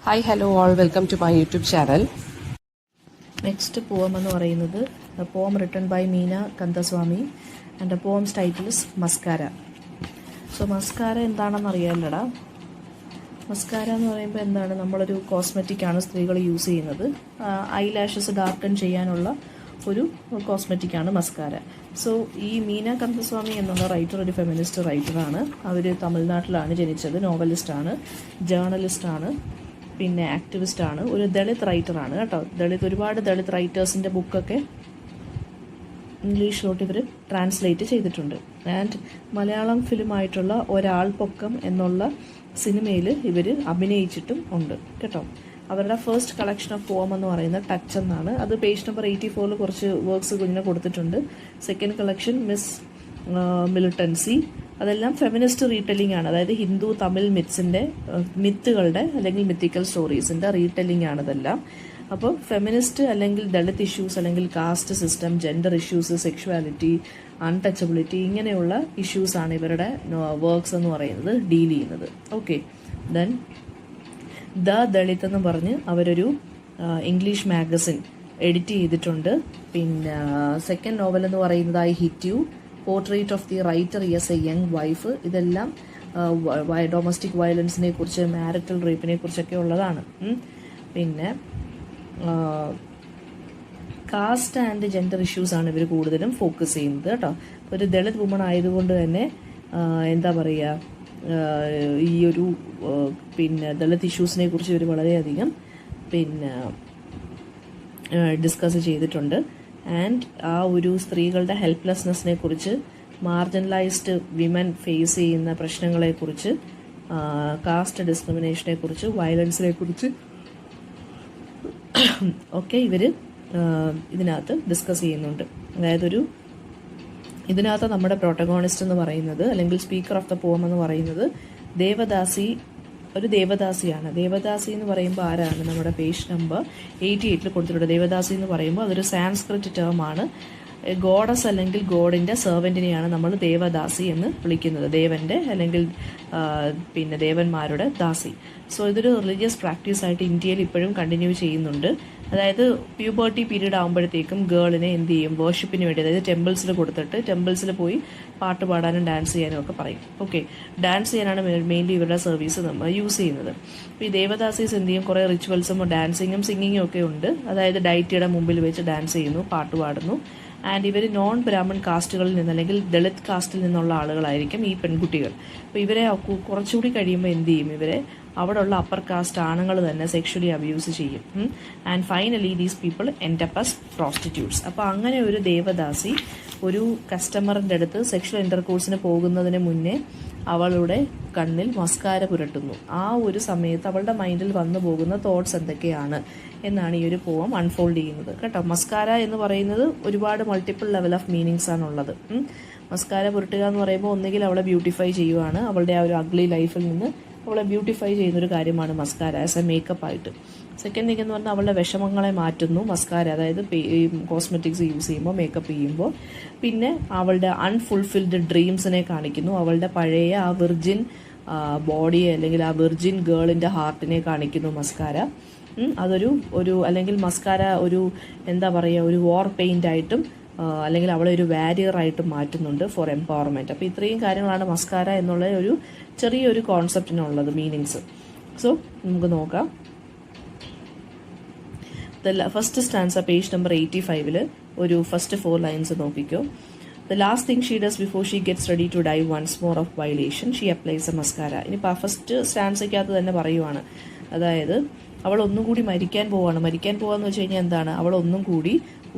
Hi hello all welcome to my YouTube channel. Next poem എന്ന് പറയുന്നത് poem written by Meena Kandaswamy and poem's title is mascara. So mascara എന്താണെന്ന് അറിയാമല്ലടാ. Mascara എന്ന് പറയുമ്പോൾ എന്താണ്, നമ്മളൊരു കോസ്മെറ്റിക്കാണ് സ്ത്രീകൾ യൂസ് ചെയ്യുന്നത്. ഐ ലാഷസ് ഡാർക്കൺ ചെയ്യാനുള്ള ഒരു കോസ്മെറ്റിക്കാണ് മസ്കാര. സോ ഈ മീന കന്ദസ്വാമി എന്നുള്ള റൈറ്റർ ഒരു ഫെമിനിസ്റ്റ് റൈറ്ററാണ്. അവർ തമിഴ്നാട്ടിലാണ് ജനിച്ചത്. നോവലിസ്റ്റാണ്, ജേർണലിസ്റ്റാണ്, പിന്നെ ആക്ടിവിസ്റ്റാണ്, ഒരു ദളിത് റൈറ്ററാണ് കേട്ടോ. ഒരുപാട് ദളിത് റൈറ്റേഴ്സിൻ്റെ ബുക്കൊക്കെ ഇംഗ്ലീഷിലോട്ട് ഇവർ ട്രാൻസ്ലേറ്റ് ചെയ്തിട്ടുണ്ട്. ആൻഡ് മലയാളം ഫിലിമായിട്ടുള്ള ഒരാൾപ്പൊക്കം എന്നുള്ള സിനിമയിൽ ഇവർ അഭിനയിച്ചിട്ടും ഉണ്ട് കേട്ടോ. അവരുടെ ഫസ്റ്റ് കളക്ഷൻ ഓഫ് പോം എന്ന് പറയുന്നത് ടച്ച് എന്നാണ്. അത് പേജ് നമ്പർ 84 കുറച്ച് വർക്ക്സ് കുഞ്ഞിനെ കൊടുത്തിട്ടുണ്ട്. സെക്കൻഡ് കളക്ഷൻ മിസ് മിലിറ്റൻസി, അതെല്ലാം ഫെമിനിസ്റ്റ് റീടെല്ലിംഗ് ആണ്. അതായത് ഹിന്ദു തമിഴ് മിത്തുകളുടെ അല്ലെങ്കിൽ മിത്തിക്കൽ സ്റ്റോറീസിൻ്റെ റീടെല്ലിംഗ് ആണ് ഇതെല്ലാം. അപ്പോൾ ഫെമിനിസ്റ്റ് അല്ലെങ്കിൽ ദളിത് ഇഷ്യൂസ് അല്ലെങ്കിൽ caste system, gender issues, sexuality, untouchability, ഇങ്ങനെയുള്ള ഇഷ്യൂസാണ് ഇവരുടെ വർക്ക്സ് എന്ന് പറയുന്നത് ഡീൽ ചെയ്യുന്നത്. ഓക്കെ, ദെൻ ദ ദളിത് എന്ന് പറഞ്ഞ് അവരൊരു ഇംഗ്ലീഷ് മാഗസിൻ എഡിറ്റ് ചെയ്തിട്ടുണ്ട്. പിന്നെ സെക്കൻഡ് നോവൽ എന്ന് പറയുന്നത് I hit U, portrait of the writer yes A young wife. ഇതെല്ലാം ഡൊമസ്റ്റിക് വയലൻസിനെ കുറിച്ച്, മാരിറ്റൽ റേപ്പിനെ കുറിച്ചൊക്കെ ഉള്ളതാണ്. പിന്നെ കാസ്റ്റ് ആൻഡ് ജെൻഡർ ഇഷ്യൂസ് ആണ് ഇവർ കൂടുതലും ഫോക്കസ് ചെയ്യുന്നത് കേട്ടോ. ഒരു ദളിത് വുമൺ ആയതുകൊണ്ട് തന്നെ എന്താ പറയുക, ഈ ഒരു പിന്നെ ദളിത് ഇഷ്യൂസിനെ കുറിച്ച് ഇവർ വളരെയധികം പിന്നെ ഡിസ്കസ് ചെയ്തിട്ടുണ്ട്. ആൻഡ് ആ ഒരു സ്ത്രീകളുടെ ഹെൽപ്ലെസ്നെസ്സിനെ കുറിച്ച്, മാർജിനലൈസ്ഡ് വിമൻ ഫേസ് ചെയ്യുന്ന പ്രശ്നങ്ങളെക്കുറിച്ച്, കാസ്റ്റ് ഡിസ്ക്രിമിനേഷനെ കുറിച്ച്, വയലൻസിനെ കുറിച്ച് ഒക്കെ ഇവർ ഇതിനകത്ത് ഡിസ്കസ് ചെയ്യുന്നുണ്ട്. അതായത് ഇതിനകത്ത് നമ്മുടെ പ്രോട്ടഗോണിസ്റ്റ് എന്ന് പറയുന്നത് അല്ലെങ്കിൽ സ്പീക്കർ ഓഫ് ദ പോം എന്ന് പറയുന്നത് ഒരു ദേവദാസിയാണ്. ദേവദാസി എന്ന് പറയുമ്പോൾ ആരാണ്? നമ്മുടെ പേജ് നമ്പർ 88 കൊടുത്തിട്ടുണ്ട്. ദേവദാസി എന്ന് പറയുമ്പോൾ അതൊരു സാൻസ്ക്രിറ്റ് ടേമാണ്. ഗോഡസ് അല്ലെങ്കിൽ ഗോഡിൻ്റെ സെർവൻറ്റിനെയാണ് നമ്മൾ ദേവദാസി എന്ന് വിളിക്കുന്നത്. ദേവൻ്റെ അല്ലെങ്കിൽ പിന്നെ ദേവന്മാരുടെ ദാസി. സോ ഇതൊരു റിലീജിയസ് പ്രാക്ടീസ് ആയിട്ട് ഇന്ത്യയിൽ ഇപ്പോഴും കണ്ടിന്യൂ ചെയ്യുന്നുണ്ട്. അതായത് പ്യൂബർട്ടി പീരീഡ് ആകുമ്പോഴത്തേക്കും ഗേളിനെ എന്ത് ചെയ്യും, വേർഷിപ്പിന് വേണ്ടി, അതായത് ടെമ്പിൾസിൽ കൊടുത്തിട്ട് ടെമ്പിൾസിൽ പോയി പാട്ട് പാടാനും ഡാൻസ് ചെയ്യാനും ഒക്കെ പറയും. ഓക്കെ, ഡാൻസ് ചെയ്യാനാണ് മെയിൻലി ഇവരുടെ സർവീസ് നമ്മൾ യൂസ് ചെയ്യുന്നത്. അപ്പോൾ ഈ ദേവദാസീസ് എന്ത് ചെയ്യും, കുറേ റിച്വൽസും ഡാൻസിങ്ങും സിംഗിങ്ങും ഒക്കെ ഉണ്ട്. അതായത് ഡൈറ്റിയുടെ മുമ്പിൽ വെച്ച് ഡാൻസ് ചെയ്യുന്നു, പാട്ട് പാടുന്നു. ആൻഡ് ഇവർ നോൺ ബ്രാഹ്മൺ കാസ്റ്റുകളിൽ നിന്ന് അല്ലെങ്കിൽ ദളിത് കാസ്റ്റിൽ നിന്നുള്ള ആളുകളായിരിക്കും ഈ പെൺകുട്ടികൾ. അപ്പോൾ ഇവരെ കുറച്ചുകൂടി കഴിയുമ്പോൾ എന്ത് ചെയ്യും, ഇവരെ അവിടെയുള്ള അപ്പർ കാസ്റ്റ് ആണുങ്ങൾ തന്നെ സെക്ഷലി അബ്യൂസ് ചെയ്യും. And finally these people end up as prostitutes. അപ്പോൾ അങ്ങനെ ഒരു ദേവദാസി ഒരു കസ്റ്റമറിൻ്റെ അടുത്ത് സെക്ഷൽ ഇൻ്റർകോഴ്സിന് പോകുന്നതിന് മുന്നേ അവളുടെ കണ്ണിൽ മസ്കാര പുരട്ടുന്നു. ആ ഒരു സമയത്ത് അവളുടെ മൈൻഡിൽ വന്നു പോകുന്ന തോട്ട്സ് എന്തൊക്കെയാണ് എന്നാണ് ഈ ഒരു പോം അൺഫോൾഡ് ചെയ്യുന്നത് കേട്ടോ. മസ്കാര എന്ന് പറയുന്നത് ഒരുപാട് മൾട്ടിപ്പിൾ ലെവൽ ഓഫ് മീനിങ്സ് ആണുള്ളത്. മസ്കാര പുരട്ടുക എന്ന് പറയുമ്പോൾ ഒന്നുകിൽ അവളെ ബ്യൂട്ടിഫൈ ചെയ്യുവാണ്, അവളുടെ ആ ഒരു അഗ്ലി ലൈഫിൽ നിന്ന് അവളെ ബ്യൂട്ടിഫൈ ചെയ്യുന്നൊരു കാര്യമാണ് മസ്കാര ആസ് എ മേക്കപ്പ് ആയിട്ട്. സെക്കൻഡ് തിങ് എന്ന് പറഞ്ഞാൽ അവളുടെ വിഷമങ്ങളെ മാറ്റുന്നു മസ്കാര, അതായത് കോസ്മെറ്റിക്സ് യൂസ് ചെയ്യുമ്പോൾ, മേക്കപ്പ് ചെയ്യുമ്പോൾ. പിന്നെ അവളുടെ അൺഫുൾഫിൽഡ് ഡ്രീംസിനെ കാണിക്കുന്നു. അവളുടെ പഴയ ആ വിർജിൻ ബോഡിയെ അല്ലെങ്കിൽ ആ വിർജിൻ ഗേളിൻ്റെ ഹാർട്ടിനെ കാണിക്കുന്നു മസ്കാര. അതൊരു അല്ലെങ്കിൽ മസ്കാര ഒരു എന്താ പറയുക, ഒരു വാർ പെയിൻ്റ് ആയിട്ടും അല്ലെങ്കിൽ അവളെ ഒരു വാരിയറായിട്ട് മാറ്റുന്നുണ്ട് ഫോർ എംപവർമെൻറ്റ്. അപ്പോൾ ഇത്രയും കാര്യങ്ങളാണ് മസ്കാര എന്നുള്ള ഒരു ചെറിയൊരു കോൺസെപ്റ്റിനുള്ളത് മീനിങ്സ്. സോ നമുക്ക് നോക്കാം. ഫസ്റ്റ് സ്റ്റാൻസ പേജ് നമ്പർ 85 ഒരു ഫസ്റ്റ് 4 ലൈൻസ് നോക്കിക്കോ. The last thing she does before she gets ready to die once more of violation, she applies a mascara. ഇനിയിപ്പോൾ ഫസ്റ്റ് സ്റ്റാൻസയ്ക്കകത്ത് തന്നെ പറയുവാണ്, അതായത് അവൾ ഒന്നും കൂടി മരിക്കാൻ പോവാണ്. മരിക്കാൻ പോവാന്ന് വെച്ച് കഴിഞ്ഞാൽ എന്താണ്, അവൾ ഒന്നും കൂടി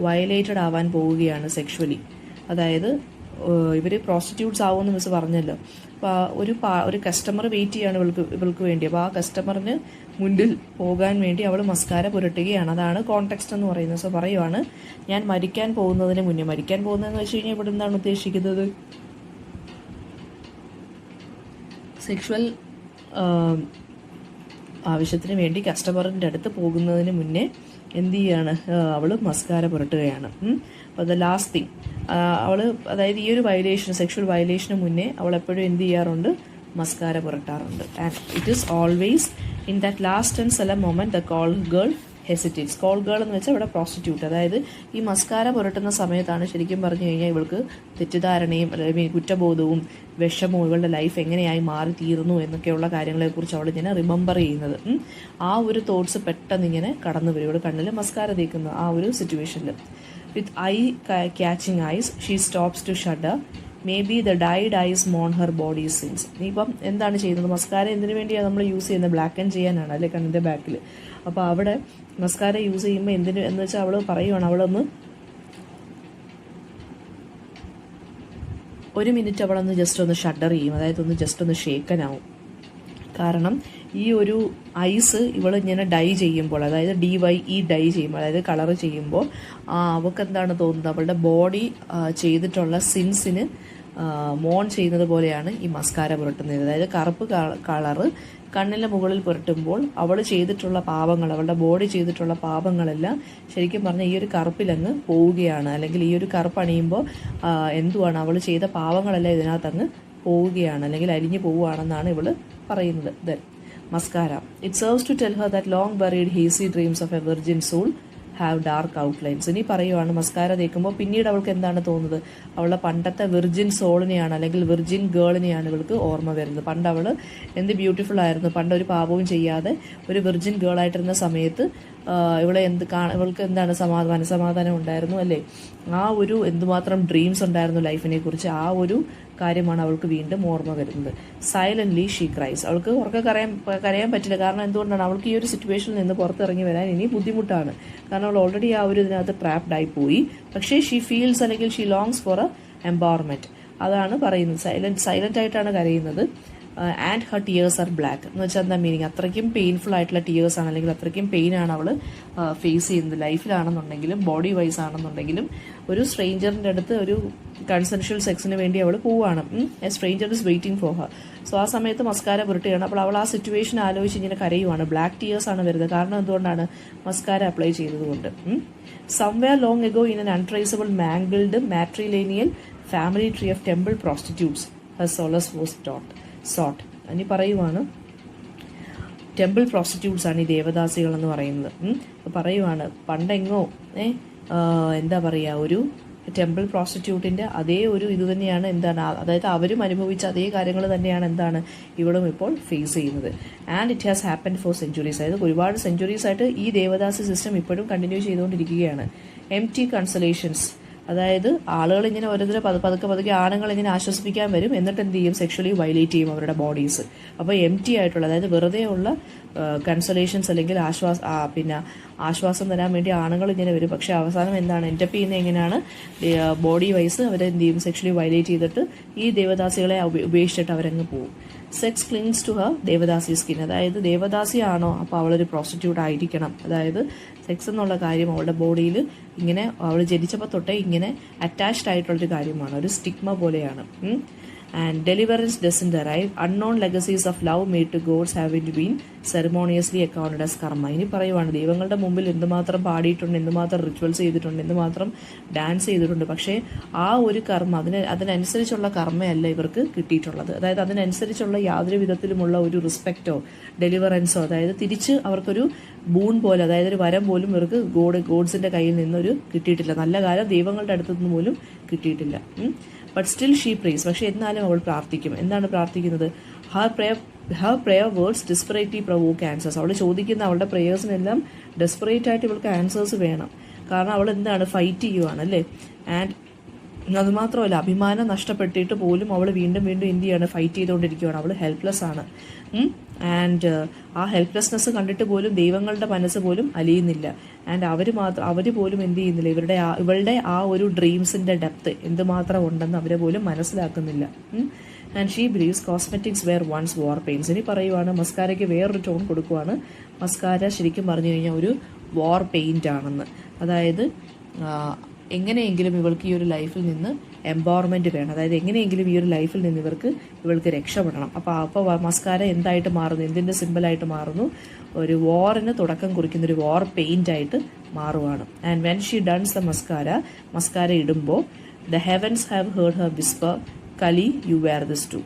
വയലേറ്റഡ് ആവാൻ പോവുകയാണ് സെക്ഷുവലി. അതായത് ഇവർ പ്രോസ്റ്റിറ്റ്യൂട്ട്സ് ആവുമെന്ന് മിസ് പറഞ്ഞല്ലോ. അപ്പോൾ ഒരു കസ്റ്റമർ വെയിറ്റ് ചെയ്യാണ് ഇവൾക്ക് വേണ്ടി. അപ്പോൾ ആ കസ്റ്റമറിന് മുന്നിൽ പോകാൻ വേണ്ടി അവൾ മസ്കാര പുരട്ടുകയാണ്. അതാണ് കോണ്ടെക്സ്റ്റ് എന്ന് പറയുന്നത്. സോ പറയുവാണ്, ഞാൻ മരിക്കാൻ പോകുന്നതിന് മുന്നേ. മരിക്കാൻ പോകുന്നതെന്ന് വെച്ച് കഴിഞ്ഞാൽ ഇവിടെ എന്താണ് ഉദ്ദേശിക്കുന്നത്, സെക്ഷുവൽ ആവശ്യത്തിന് വേണ്ടി കസ്റ്റമറിൻ്റെ അടുത്ത് പോകുന്നതിന് മുന്നേ എന്ത് ചെയ്യാണ്, അവൾ മസ്കാര പുരട്ടുകയാണ്. അപ്പോൾ ദ ലാസ്റ്റ് തിങ് അവൾ, അതായത് ഈ ഒരു വയലേഷൻ, സെക്ഷൽ വയലേഷന് മുന്നേ അവൾ എപ്പോഴും എന്ത് ചെയ്യാറുണ്ട്, മസ്കാര പുരട്ടാറുണ്ട്. And it is always in that last and solemn moment the call girl hesitates. Call girl എന്ന് വെച്ചാൽ ഇവിടെ പ്രോസ്റ്റിറ്റ്യൂട്ട്. അതായത് ഈ മസ്കാര പുരട്ടുന്ന സമയത്താണ് ശരിക്കും പറഞ്ഞു കഴിഞ്ഞാൽ ഇവൾക്ക് തെറ്റിദ്ധാരണയും അല്ലെങ്കിൽ കുറ്റബോധവും വിഷമവും ഇവളുടെ ലൈഫ് എങ്ങനെയായി മാറി തീർന്നു എന്നൊക്കെയുള്ള കാര്യങ്ങളെക്കുറിച്ച് അവൾ ഇങ്ങനെ റിമെമ്പർ ചെയ്യുന്നത്. ആ ഒരു തോട്ട്സ് പെട്ടെന്ന് ഇങ്ങനെ കടന്നു വരും ഇവിടെ കണ്ണിൽ മസ്കാര തേക്കുന്ന ആ ഒരു സിറ്റുവേഷനിൽ. With eye catching ease she stops to shudder. Maybe the dyed eyes മോൺ ഹെർ ബോഡി സിൻസ്. ഇനിയിപ്പം എന്താണ് ചെയ്യുന്നത്? മസ്കാര എന്തിനു വേണ്ടിയാണ് നമ്മൾ യൂസ് ചെയ്യുന്നത്? ബ്ലാക്ക് ആൻഡ് ചെയ്യാനാണ് അല്ലേ, കണ്ണിൻ്റെ ബാക്കിൽ. അപ്പോൾ അവിടെ മസ്കാര യൂസ് ചെയ്യുമ്പോൾ എന്തിന് എന്ന് വെച്ചാൽ അവൾ പറയുവാണ്, അവളൊന്ന് ഒരു മിനിറ്റ് അവളൊന്ന് ജസ്റ്റ് ഒന്ന് ഷഡർ ചെയ്യും, അതായത് ഒന്ന് ജസ്റ്റ് ഒന്ന് ഷേക്കനാവും. കാരണം ഈ ഒരു ഐസ് ഇവൾ ഇങ്ങനെ ഡൈ ചെയ്യുമ്പോൾ, അതായത് DYE ഡൈ ചെയ്യുമ്പോൾ, അതായത് കളർ ചെയ്യുമ്പോൾ അവൾക്ക് എന്താണ് തോന്നുന്നത്? അവളുടെ ബോഡി ചെയ്തിട്ടുള്ള സിൻസിന് മോൺ ചെയ്യുന്നത് പോലെയാണ് ഈ മസ്കാര പുരട്ടുന്നത്. അതായത് കറുപ്പ് കളറ് കണ്ണിൻ്റെ മുകളിൽ പുരട്ടുമ്പോൾ അവൾ ചെയ്തിട്ടുള്ള പാപങ്ങൾ, അവളുടെ ബോഡി ചെയ്തിട്ടുള്ള പാപങ്ങളെല്ലാം ശരിക്കും പറഞ്ഞാൽ ഈ ഒരു കറുപ്പിലങ്ങ് പോവുകയാണ്. അല്ലെങ്കിൽ ഈ ഒരു കറുപ്പ് അണിയുമ്പോൾ എന്തുവാണ് അവൾ ചെയ്ത പാവങ്ങളെല്ലാം ഇതിനകത്തങ്ങ് പോവുകയാണ്, അല്ലെങ്കിൽ അരിഞ്ഞു പോവുകയാണെന്നാണ് ഇവൾ പറയുന്നത്. Then mascara it serves to tell her that long buried hazy dreams of a virgin soul have dark outlines. ഇനി പറയുവാണ് മസ്കാര തേക്കുമ്പോൾ പിന്നീട് അവൾക്ക് എന്താണ് തോന്നുന്നത്? അവളുടെ പണ്ടത്തെ വിർജിൻ സോളിനെയാണ് അല്ലെങ്കിൽ വിർജിൻ ഗേളിനെയാണ് ഇവൾക്ക് ഓർമ്മ വരുന്നത്. പണ്ട് അവൾ എന്ത് ബ്യൂട്ടിഫുൾ ആയിരുന്നു, പണ്ട് ഒരു പാപവും ചെയ്യാതെ ഒരു വിർജിൻ ഗേളായിട്ടിരുന്ന സമയത്ത് ഇവൾക്ക് എന്താണ് മനസമാധാനം ഉണ്ടായിരുന്നു അല്ലേ? ആ ഒരു എന്തുമാത്രം ഡ്രീംസ് ഉണ്ടായിരുന്നു ലൈഫിനെ കുറിച്ച്, ആ ഒരു കാര്യമാണ് അവൾക്ക് വീണ്ടും ഓർമ്മ വരുന്നത്. സൈലന്റ്ലി ഷീ ക്രൈസ്. അവൾക്ക് ഉറക്കെ കരയാൻ പറ്റില്ല. കാരണം എന്തുകൊണ്ടാണ്? അവൾക്ക് ഈ ഒരു സിറ്റുവേഷനിൽ നിന്ന് പുറത്തിറങ്ങി വരാൻ ഇനി ബുദ്ധിമുട്ടാണ്. കാരണം അവൾ ഓൾറെഡി ആ ഒരു ഇതിനകത്ത് ട്രാപ്ഡ് ആയി പോയി. പക്ഷേ ഷീ ഫീൽസ് അല്ലെങ്കിൽ she longs for a empowerment. അതാണ് പറയുന്നത്. സൈലന്റ് ആയിട്ടാണ് കരയുന്നത്. And her tears are black എന്ന് വെച്ചാൽ എന്താ മീനിങ്? അത്രയ്ക്കും പെയിൻഫുൾ ആയിട്ടുള്ള ടിയേഴ്സ് ആണ്, അല്ലെങ്കിൽ അത്രയ്ക്കും പെയിനാണ് അവൾ ഫേസ് ചെയ്യുന്നത്. ലൈഫിലാണെന്നുണ്ടെങ്കിലും ബോഡി വൈസ് ആണെന്നുണ്ടെങ്കിലും ഒരു സ്ട്രേഞ്ചറിൻ്റെ അടുത്ത് ഒരു കൺസെൻഷ്വൽ സെക്സിന് വേണ്ടി അവൾ പോവുകയാണ്. A stranger is waiting for her. So ആ സമയത്ത് മസ്കാര പുരട്ടുകയാണ്. അപ്പോൾ അവൾ ആ സിറ്റുവേഷൻ ആലോചിച്ച് ഇങ്ങനെ കരയുവാണ്. ബ്ലാക്ക് ടിയേഴ്സ് ആണ് വരുന്നത്. കാരണം എന്തുകൊണ്ടാണ്? മസ്കാര അപ്ലൈ ചെയ്തതുകൊണ്ട്. Somewhere long ago in an untraceable mangled matrilineal family tree of temple prostitutes her souls was sold. ഇനി പറയുവാണ് ടെമ്പിൾ പ്രോസ്റ്റിറ്റ്യൂട്ട്സ് ആണ് ഈ ദേവദാസികൾ എന്ന് പറയുന്നത്. പറയുവാണ് പണ്ടെങ്ങോ എന്താ പറയുക, ഒരു ടെമ്പിൾ പ്രോസ്റ്റിറ്റ്യൂട്ടിൻ്റെ അതേ ഒരു ഇത് തന്നെയാണ് എന്താണ്, അതായത് അവരും അനുഭവിച്ച അതേ കാര്യങ്ങൾ തന്നെയാണ് എന്താണ് ഇവളും ഇപ്പോൾ ഫേസ് ചെയ്യുന്നത്. And it has happen four centuries. അതായത് ഒരുപാട് സെഞ്ചുറീസ് ആയിട്ട് ഈ ദേവദാസി സിസ്റ്റം ഇപ്പോഴും കണ്ടിന്യൂ ചെയ്തുകൊണ്ടിരിക്കുകയാണ്. എംപ്റ്റി കൺസലേഷൻസ്. അതായത് ആളുകൾ ഇങ്ങനെ ഓരോരുത്തരെ പതുക്കെ ആണുങ്ങൾ ഇങ്ങനെ ആശ്വസിപ്പിക്കാൻ വരും, എന്നിട്ട് എന്ത് ചെയ്യും? സെക്ഷലി വയലേറ്റ് ചെയ്യും അവരുടെ ബോഡീസ്. അപ്പോൾ എംപ്റ്റി ആയിട്ടുള്ള, അതായത് വെറുതെ ഉള്ള കൺസലേഷൻസ് അല്ലെങ്കിൽ ആശ്വാസം തരാൻ വേണ്ടി ആണുങ്ങൾ ഇങ്ങനെ വരും. പക്ഷെ അവസാനം എന്താണ്? എൻറ്റപ്പ് ചെയ്യുന്നത് എങ്ങനെയാണ്? ബോഡി വൈസ് അവരെന്ത് ചെയ്യും? സെക്ഷലി വയലേറ്റ് ചെയ്തിട്ട് ഈ ദേവദാസികളെ ഉപേക്ഷിച്ചിട്ട് അവരങ്ങ് പോകും. Sex clings to her devadasi skin. അതായത് ദേവദാസിയാണോ അപ്പോൾ അവളൊരു പ്രോസ്റ്റിറ്റ്യൂട്ട് ആയിരിക്കണം. അതായത് സെക്സ് എന്നുള്ള കാര്യം അവളുടെ ബോഡിയിൽ ഇങ്ങനെ അവൾ ജനിച്ചപ്പോൾ തൊട്ടേ ഇങ്ങനെ അറ്റാച്ച്ഡ് ആയിട്ടുള്ളൊരു കാര്യമാണ്, ഒരു സ്റ്റിഗ്മ പോലെയാണ്. And deliverance doesn't arrive. Unknown legacies of love made to gods have it been ceremoniously accounted as karma. ഇനി പറയുവാണ് ദൈവങ്ങളുടെ മുമ്പിൽ എന്തുമാത്രം പാടിയിട്ടുണ്ട്, എന്തുമാത്രം റിച്വൽസ് ചെയ്തിട്ടുണ്ട്, എന്തുമാത്രം ഡാൻസ് ചെയ്തിട്ടുണ്ട്. പക്ഷേ ആ ഒരു കർമ്മ അതിനനുസരിച്ചുള്ള കർമ്മയല്ല ഇവർക്ക് കിട്ടിയിട്ടുള്ളത്. അതായത് അതിനനുസരിച്ചുള്ള യാതൊരു വിധത്തിലുമുള്ള ഒരു റിസ്പെക്റ്റോ ഡെലിവറൻസോ, അതായത് തിരിച്ച് അവർക്കൊരു ബൂൺ പോലെ, അതായത് ഒരു വരം പോലും ഇവർക്ക് ഗോഡ്സിന്റെ കയ്യിൽ നിന്നൊരു കിട്ടിയിട്ടില്ല. നല്ല കാലം ദൈവങ്ങളുടെ അടുത്തു നിന്ന് പോലും കിട്ടിയിട്ടില്ല. But still she prays. പക്ഷെ എന്നാലും അവൾ പ്രാർത്ഥിക്കും. എന്താണ് പ്രാർത്ഥിക്കുന്നത്? Her prayer words desperately provoke answers. അവൾ ചോദിക്കുന്ന അവളുടെ പ്രേയേഴ്സിനെല്ലാം ഡെസ്പറേറ്റ് ആയിട്ട് ഇവൾക്ക് ആൻസേഴ്സ് വേണം. കാരണം അവൾ എന്താണ്? ഫൈറ്റ് ചെയ്യുവാണ് അല്ലേ? ആൻഡ് അതുമാത്രമല്ല, അഭിമാനം നഷ്ടപ്പെട്ടിട്ട് പോലും അവൾ വീണ്ടും എന്ത് ചെയ്യാണ്? ഫൈറ്റ് ചെയ്തുകൊണ്ടിരിക്കുകയാണ്. അവൾ ഹെൽപ്ലെസ് ആണ്. ആൻഡ് ആ ഹെൽപ്ലെസ്നെസ് കണ്ടിട്ട് പോലും ദൈവങ്ങളുടെ മനസ്സ് പോലും അലിയുന്നില്ല. ആൻഡ് അവർ പോലും എന്ത് ചെയ്യുന്നില്ല, ഇവളുടെ ആ ഒരു ഡ്രീംസിൻ്റെ ഡെപ്ത് എന്തുമാത്രം ഉണ്ടെന്ന് അവരെ പോലും മനസ്സിലാക്കുന്നില്ല. And she believes cosmetics were once war paints. ഇനി പറയുവാണ് മസ്കാരയ്ക്ക് വേറൊരു ടോൺ കൊടുക്കുവാണ്. മസ്കാര ശരിക്കും പറഞ്ഞു കഴിഞ്ഞാൽ ഒരു വാർ പെയിൻ്റ് ആണെന്ന്. അതായത് എങ്ങനെയെങ്കിലും ഇവൾക്ക് ഈ ഒരു ലൈഫിൽ നിന്ന് എംപവർമെൻറ്റ് വേണം. അതായത് എങ്ങനെയെങ്കിലും ഈ ഒരു ലൈഫിൽ നിന്ന് ഇവൾക്ക് രക്ഷപ്പെടണം. അപ്പോൾ മസ്കാര എന്തായിട്ട് മാറുന്നു? എന്തിൻ്റെ സിമ്പിളായിട്ട് മാറുന്നു? ഒരു വാറിന് തുടക്കം കുറിക്കുന്ന ഒരു വാർ പെയിൻ്റ് ആയിട്ട് മാറുവാണ്. And when she dons the mascara ഇടുമ്പോൾ the heavens have heard her whisper Kali you wear this too.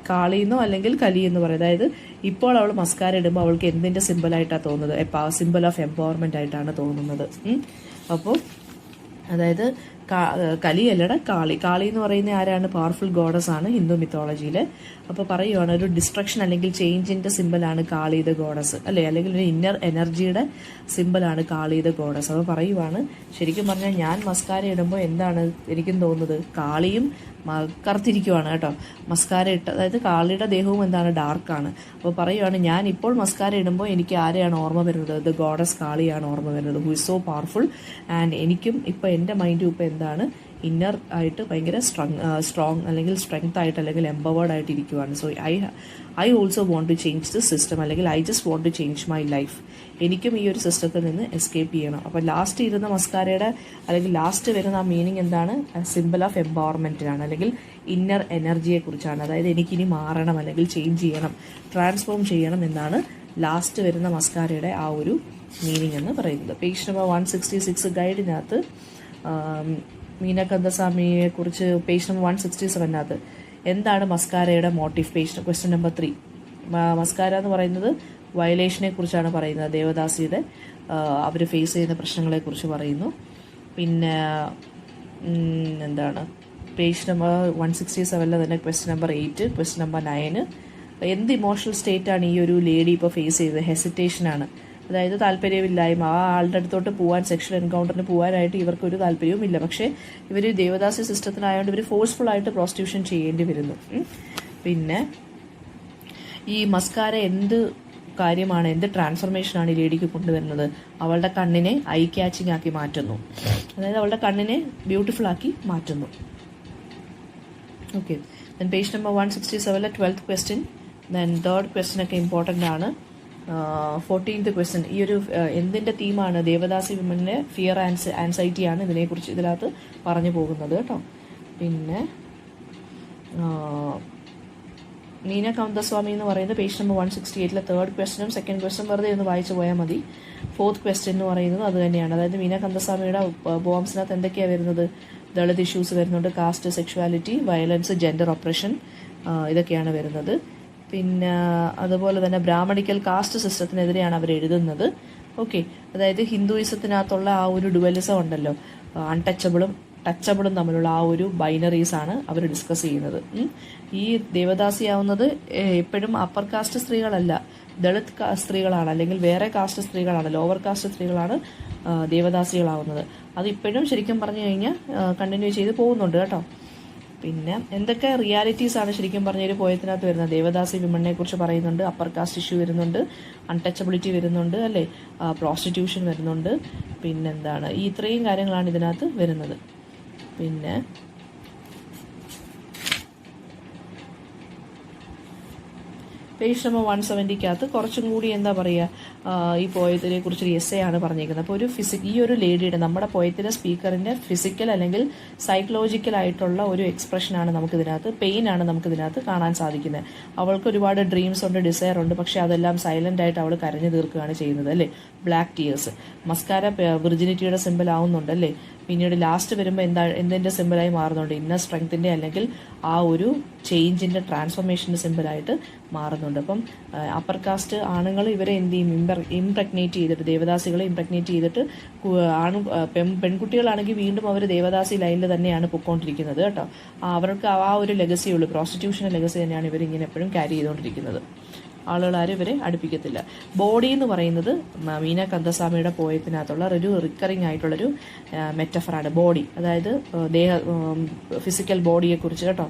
കാളിന്നോ അല്ലെങ്കിൽ കലി എന്ന് പറയും. അതായത് ഇപ്പോൾ അവൾ മസ്കാര ഇടുമ്പോൾ അവൾക്ക് എന്തിൻ്റെ സിമ്പിളായിട്ടാണ് തോന്നുന്നത്? സിമ്പിൾ ഓഫ് എംപവർമെൻ്റ് ആയിട്ടാണ് തോന്നുന്നത്. അപ്പോൾ അതായത് കലിയല്ലട കാളി എന്ന് പറയുന്ന ആരാണ്? പവർഫുൾ ഗോഡസ് ആണ് ഹിന്ദു മിത്തോളജിയിൽ. അപ്പോൾ പറയുവാണ് ഒരു ഡിസ്ട്രക്ഷൻ അല്ലെങ്കിൽ ചേഞ്ചിന്റെ സിമ്പിളാണ് കാളി ദ ഗോഡസ്, അല്ലേ? അല്ലെങ്കിൽ ഒരു ഇന്നർ എനർജിയുടെ സിമ്പിളാണ് കാളി ദ ഗോഡസ്. അപ്പോൾ പറയുവാണ് ശരിക്കും പറഞ്ഞാൽ ഞാൻ മസ്കാര ഇടുമ്പോൾ എന്താണ് എനിക്കും തോന്നുന്നത്? കാളിയും കറുത്തിരിക്കുവാണ് കേട്ടോ. മസ്കാര ഇട്ട്, അതായത് കാളിയുടെ ദേഹവും എന്താണ്? ഡാർക്കാണ്. അപ്പോൾ പറയുവാണ് ഞാൻ ഇപ്പോൾ മസ്കാര ഇടുമ്പോൾ എനിക്ക് ആരെയാണ് ഓർമ്മ വരുന്നത്? ദ ഗോഡസ് കാളിയാണ് ഓർമ്മ വരുന്നത്, who is so powerful. And എനിക്കും ഇപ്പോൾ എൻ്റെ മൈൻഡും ഇപ്പോൾ എന്താണ്? ഇന്നർ ആയിട്ട് ഭയങ്കര സ്ട്രോങ് അല്ലെങ്കിൽ സ്ട്രെങ്ത് ആയിട്ട് അല്ലെങ്കിൽ എംപവേർഡ് ആയിട്ട് ഇരിക്കുവാണ്. So I also want to change this system, അല്ലെങ്കിൽ I just want to change my life. എനിക്കും ഈ ഒരു സിസ്റ്റത്തിൽ നിന്ന് എസ്കേപ്പ് ചെയ്യണം. അപ്പോൾ ലാസ്റ്റ് ഇരുന്ന മസ്കാരയുടെ അല്ലെങ്കിൽ ലാസ്റ്റ് വരുന്ന ആ മീനിങ് എന്താണ്? സിമ്പിൾ ഓഫ് എംപവർമെൻറ്റിനാണ്, അല്ലെങ്കിൽ ഇന്നർ എനർജിയെ കുറിച്ചാണ്. അതായത് എനിക്കിനി മാറണം അല്ലെങ്കിൽ ചേഞ്ച് ചെയ്യണം, ട്രാൻസ്ഫോം ചെയ്യണം എന്നാണ് ലാസ്റ്റ് വരുന്ന മസ്കാരയുടെ ആ ഒരു മീനിങ് എന്ന് പറയുന്നത്. പേജ് നമ്പർ 166 ഗൈഡിനകത്ത് മീന കന്ദസ്വാമിയെ കുറിച്ച് പേജ് നമ്പർ 167 എന്താണ് മസ്കാരയുടെ മോട്ടീവ്? Question number 3. മസ്കാര എന്ന് പറയുന്നത് വയലേഷനെ കുറിച്ചാണ് പറയുന്നത്. ദേവദാസിയുടെ അവർ ഫേസ് ചെയ്യുന്ന പ്രശ്നങ്ങളെ കുറിച്ച് പറയുന്നു. പിന്നെ എന്താണ് പേജ് നമ്പർ 167 തന്നെ ക്വസ്റ്റ്യൻ നമ്പർ 8, ക്വസ്റ്റ്യൻ നമ്പർ 9 എന്ത് ഇമോഷണൽ സ്റ്റേറ്റ് ആണ് ഈ ഒരു ലേഡി ഇപ്പോൾ ഫേസ് ചെയ്തത്? ഹെസിറ്റേഷനാണ്, അതായത് താല്പര്യമില്ലായ്മ. ആ ആളുടെ അടുത്തോട്ട് പോകാൻ, സെക്ഷൽ എൻകൗണ്ടറിന് പോകാനായിട്ട് ഇവർക്കൊരു താല്പര്യവും ഇല്ല. പക്ഷേ ഇവർ ദേവദാസി സിസ്റ്റത്തിനായതുകൊണ്ട് ഇവർ ഫോഴ്സ്ഫുൾ ആയിട്ട് പ്രോസ്റ്റിറ്റ്യൂഷൻ ചെയ്യേണ്ടി വരുന്നു. പിന്നെ ഈ മസ്കാര എന്ത് കാര്യമാണ്, എന്ത് ട്രാൻസ്ഫർമേഷനാണ് ഈ ലേഡിക്ക് കൊണ്ടുവരുന്നത്? അവളുടെ കണ്ണിനെ ഐ ക്യാച്ചിങ് ആക്കി മാറ്റുന്നു, അതായത് അവളുടെ കണ്ണിനെ ബ്യൂട്ടിഫുൾ ആക്കി മാറ്റുന്നു. Okay, then page number 167 12th question. Then third question ഒക്കെ ഇമ്പോർട്ടൻ്റ് ആണ്. 14th ക്വസ്റ്റ്യൻ ഈ ഒരു എന്തിൻ്റെ തീമാണ്? ദേവദാസി വിമനിലെ ഫിയർ ആൻസൈറ്റിയാണ് ഇതിനെക്കുറിച്ച് ഇതിനകത്ത് പറഞ്ഞു പോകുന്നത് കേട്ടോ. പിന്നെ മീന കന്ദസ്വാമി എന്ന് പറയുന്നത് പേജ് നമ്പർ 168 തേർഡ് ക്വസ്റ്റ്യനും സെക്കൻഡ് ക്വസ്റ്റ്യൻ വെറുതെ ഒന്ന് വായിച്ചു പോയാൽ മതി. ഫോർത്ത് ക്വസ്റ്റ്യൻ എന്ന് പറയുന്നത് അത് തന്നെയാണ്. അതായത് മീന കന്ദസ്വാമിയുടെ പോംസിനകത്ത് എന്തൊക്കെയാണ് വരുന്നത്? ദളിത് ഇഷ്യൂസ് വരുന്നുണ്ട്, caste, sexuality, violence, gender oppression, ഇതൊക്കെയാണ് വരുന്നത്. പിന്നെ അതുപോലെ തന്നെ ബ്രാഹ്മണിക്കൽ കാസ്റ്റ് സിസ്റ്റത്തിനെതിരെയാണ് അവർ എഴുതുന്നത്. ഓക്കെ, അതായത് ഹിന്ദുയിസത്തിനകത്തുള്ള ആ ഒരു ഡുവലിസം ഉണ്ടല്ലോ, അൺടച്ചബിളും ടച്ചബിളും തമ്മിലുള്ള ആ ഒരു ബൈനറീസാണ് അവർ ഡിസ്കസ് ചെയ്യുന്നത്. ഈ ദേവദാസിയാവുന്നത് എപ്പോഴും അപ്പർ കാസ്റ്റ് സ്ത്രീകളല്ല, ദളിത് സ്ത്രീകളാണ്, അല്ലെങ്കിൽ വേറെ കാസ്റ്റ് സ്ത്രീകളാണ്, ലോവർ കാസ്റ്റ് സ്ത്രീകളാണ് ദേവദാസികളാവുന്നത്. അതിപ്പോഴും ശരിക്കും പറഞ്ഞു കഴിഞ്ഞാൽ കണ്ടിന്യൂ ചെയ്ത് പോകുന്നുണ്ട് കേട്ടോ. പിന്നെ എന്തൊക്കെ റിയാലിറ്റീസാണ് ശരിക്കും പറഞ്ഞ ഒരു പോയത്തിനകത്ത് വരുന്നത്? ദേവദാസി വിമണിനെ കുറിച്ച് പറയുന്നുണ്ട്, അപ്പർ കാസ്റ്റ് ഇഷ്യൂ വരുന്നുണ്ട്, അൺടച്ചബിലിറ്റി വരുന്നുണ്ട്, അല്ലേ, പ്രോസ്റ്റിറ്റ്യൂഷൻ വരുന്നുണ്ട്, പിന്നെന്താണ്, ഈ ഇത്രയും കാര്യങ്ങളാണ് ഇതിനകത്ത് വരുന്നത്. പിന്നെ പേജ് നമ്പർ 170 കുറച്ചും കൂടി എന്താ പറയുക, ഈ പോയത്തിനെ കുറിച്ചൊരു എസ്സേ ആണ് പറഞ്ഞേക്കുന്നത്. അപ്പോൾ ഈ ഒരു ലേഡിയുടെ, നമ്മുടെ പോയത്തിലെ സ്പീക്കറിൻ്റെ ഫിസിക്കൽ അല്ലെങ്കിൽ സൈക്കോളജിക്കൽ ആയിട്ടുള്ള ഒരു എക്സ്പ്രഷനാണ് നമുക്കിതിനകത്ത്, പെയിൻ ആണ് നമുക്കിതിനകത്ത് കാണാൻ സാധിക്കുന്നത്. അവൾക്ക് ഒരുപാട് ഡ്രീംസ് ഉണ്ട്, ഡിസയർ ഉണ്ട്, പക്ഷേ അതെല്ലാം സൈലൻ്റ് ആയിട്ട് അവൾ കരഞ്ഞു തീർക്കുകയാണ് ചെയ്യുന്നത്, അല്ലേ. Black tears. മസ്കാര വിർജിനിറ്റിയുടെ സിമ്പിൾ ആവുന്നുണ്ട്, അല്ലേ. പിന്നീട് ലാസ്റ്റ് വരുമ്പോൾ എന്തിൻ്റെ സിമ്പിളായി മാറുന്നുണ്ട്? ഇന്നർ സ്ട്രെങ്ത്തിൻ്റെ അല്ലെങ്കിൽ ആ ഒരു ചേഞ്ചിൻ്റെ ട്രാൻസ്ഫോർമേഷൻ്റെ സിമ്പിളായിട്ട് മാറുന്നുണ്ട്. അപ്പം അപ്പർ കാസ്റ്റ് ആണുങ്ങൾ ഇവരെ എന്ത് ചെയ്യും? ഇംപ്രഗ്നേറ്റ് ചെയ്തിട്ട്, ദേവദാസികളെ ഇംപ്രഗ്നേറ്റ് ചെയ്തിട്ട് പെൺകുട്ടികളാണെങ്കിൽ വീണ്ടും അവർ ദേവദാസി ലൈനിൽ തന്നെയാണ് പൊയ്ക്കൊണ്ടിരിക്കുന്നത് കേട്ടോ. അവർക്ക് ആ ഒരു ലെഗസിയുള്ളൂ, പ്രോസ്റ്റിറ്റ്യൂഷൻ്റെ ലെഗസി തന്നെയാണ് ഇവരിങ്ങനെ എപ്പോഴും ക്യാരി ചെയ്തുകൊണ്ടിരിക്കുന്നത്. ആളുകളാരും ഇവരെ അടുപ്പിക്കത്തില്ല. ബോഡി എന്ന് പറയുന്നത് മീന കന്ദസ്വാമിയുടെ പോയത്തിനകത്തുള്ള ഒരു റിക്കറിങ് ആയിട്ടുള്ളൊരു മെറ്റഫറാണ് ബോഡി, അതായത് ഫിസിക്കൽ ബോഡിയെക്കുറിച്ച് കേട്ടോ.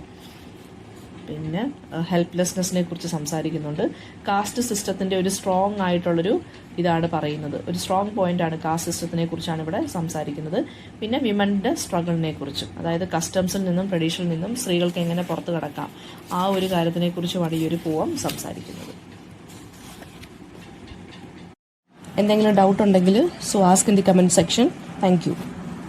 പിന്നെ ഹെൽപ്ലെസ്നെസ്സിനെ കുറിച്ച് സംസാരിക്കുന്നുണ്ട്. കാസ്റ്റ് സിസ്റ്റത്തിൻ്റെ ഒരു സ്ട്രോങ് ആയിട്ടുള്ളൊരു ഇതാണ് പറയുന്നത്, ഒരു സ്ട്രോങ് പോയിന്റാണ് കാസ്റ്റ് സിസ്റ്റത്തിനെ കുറിച്ചാണ് ഇവിടെ സംസാരിക്കുന്നത്. പിന്നെ വിമൻ്റെ സ്ട്രഗിളിനെ കുറിച്ചും, അതായത് കസ്റ്റംസിൽ നിന്നും ട്രഡീഷനിൽ നിന്നും സ്ത്രീകൾക്ക് എങ്ങനെ പുറത്ത് കടക്കാം, ആ ഒരു കാര്യത്തിനെ കുറിച്ചുമാണ് ഈ ഒരു പോയം സംസാരിക്കുന്നത്. എന്തെങ്കിലും ഡൗട്ട് ഉണ്ടെങ്കിൽ so ask in the comment section. Thank you.